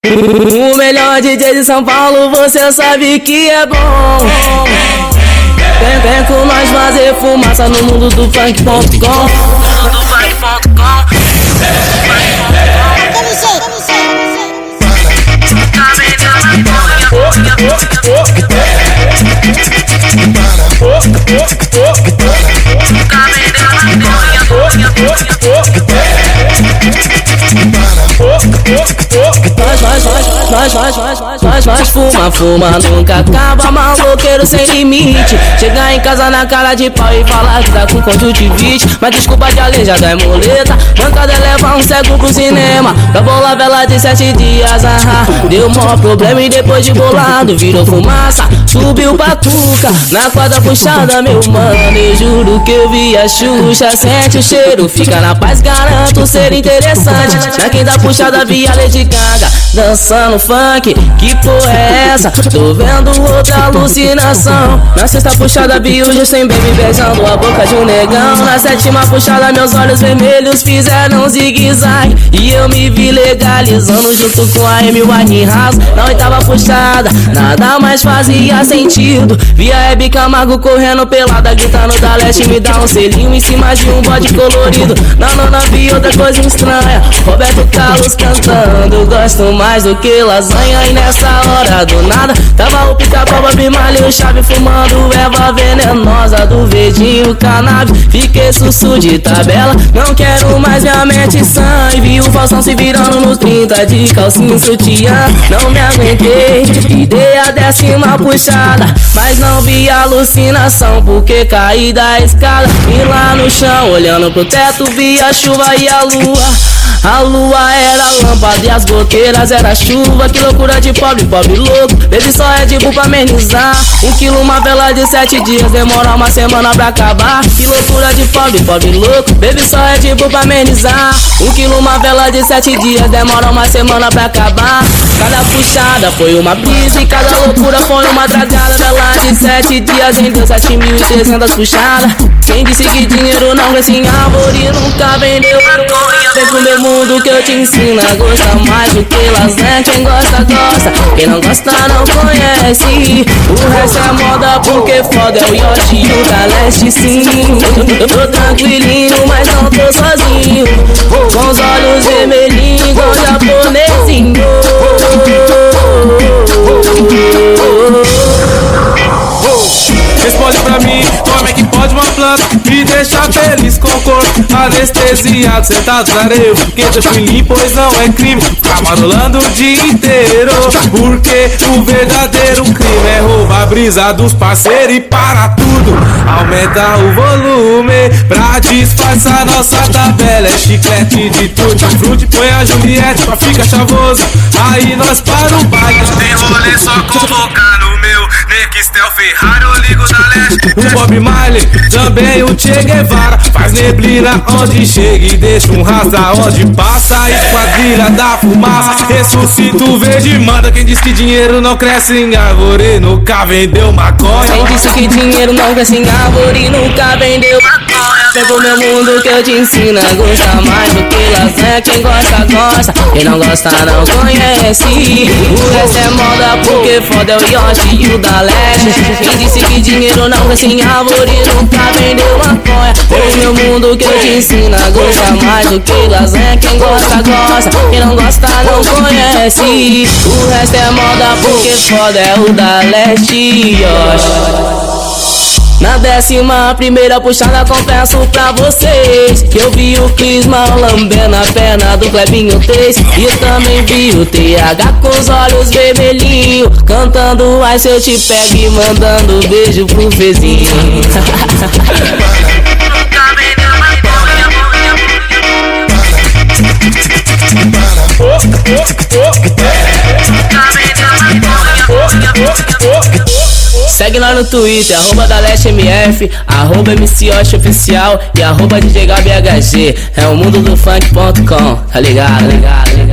O melhor DJ de São Paulo, você sabe que é bom. Vem com nós fazer fumaça no mundo do funk.com. Nós fuma, nunca acaba, maloqueiro sem limite. Chegar em casa na cara de pau e falar que tá com conjuntivite. Mas desculpa de aleijada é muleta, mancada leva um cego pro cinema. Pra bolar vela de 7 dias, deu maior problema e depois de bolado virou fumaça, subiu pra cuca. Na quadra puxada, meu mano, eu juro que eu vi a Xuxa. Sente o cheiro, fica na paz, garanto ser interessante. Na quinta puxada vi a Lady Gaga dançando funk, que porra é essa? Tô vendo outra alucinação. Na sexta puxada vi o Justin Baby beijando a boca de um negão. Na sétima puxada meus olhos vermelhos fizeram zigue-zague e eu me vi legalizando junto com a Amy Winehouse. Na oitava puxada nada mais fazia sentido, vi a Hebe Camargo correndo pelada, gritando da leste, me dá um selinho em cima de um bode colorido. Na nona vi outra coisa estranha, Roberto Carlos cantando, gosto mais do que lasanha. E nessa hora do nada tava o Pica-Pau, Bob Marley, o Chave fumando erva venenosa do verdinho cannabis. Fiquei sussu de tabela, não quero mais minha mente sã. E vi o Faustão se virando nos 30 de calcinha e sutiã. Não me aguentei e dei a 10ª puxada, mas não vi alucinação porque caí da escada. E lá no chão olhando pro teto vi a chuva e a lua. A lua era lâmpada e as goteiras era chuva. Que loucura de pobre, pobre louco. Baby só é de bull pra amenizar. 1 quilo, uma vela de 7 dias, demora uma semana pra acabar. Que loucura de pobre, pobre louco. Baby só é de bull pra amenizar. 1 quilo, uma vela de 7 dias, demora uma semana pra acabar. Cada puxada foi uma brisa e cada loucura foi uma dragada. Vela de 7 dias rendeu 7.300 puxadas. Quem disse que dinheiro não cresce em árvore nunca vendeu maconha. Vem pro meu mundo que eu te ensino a gostar mais do que lasanha. Quem gosta, gosta, quem não gosta não conhece. O resto é moda porque foda é o Yoshi e o da Leste, sim. Eu tô tranquilinho, mas não tô sozinho, com os olhos vermelhinhos igual japonesinho. Responde pra mim, como é que pode uma planta me deixar feliz com o corpo anestesiado, sentado na areia? Porque tranquilinho, pois não é crime ficar marolando o dia inteiro. Porque o verdadeiro crime é roubar a brisa dos parceiros. E para tudo, aumenta o volume pra disfarçar nossa tabela. É chiclete de tutti-frutti, põe a Juliette pra ficar chavoso. Aí nós para o baile. Tem rolê só convocar no meu Nextel Ferrari, eu ligo da Leste. O Bob Marley, também o Che Guevara. Faz neblina onde chega e deixa um rastro onde passa. Esquadrilha da fumaça, ressuscita o verde manda. Quem disse que dinheiro não cresce em árvore nunca vendeu maconha. Quem disse que dinheiro não cresce em árvore nunca vendeu maconha. Vem pro meu mundo que eu te ensino a gostar mais do que lasanha. Quem gosta, gosta, quem não gosta não conhece. O resto é moda porque foda é o Yoshi e o da Leste. Quem disse que dinheiro não cresce em árvore nunca vendeu maconha. Vem pro meu mundo que eu te ensino a gostar mais do que lasanha. Quem gosta, gosta, quem não gosta não conhece. O resto é moda porque foda é o da Leste, Yoshi. Na 11ª puxada confesso pra vocês que eu vi o Clisma lambendo a perna do Clebinho 3. E também vi o TH com os olhos vermelhinhos cantando ai se eu te pego e mandando beijo pro vizinho. Segue lá no Twitter, @DaLesteMF, @MC Oficial e @DJGabiHG. É o mundo do funk.com, tá ligado, ligado, ligado.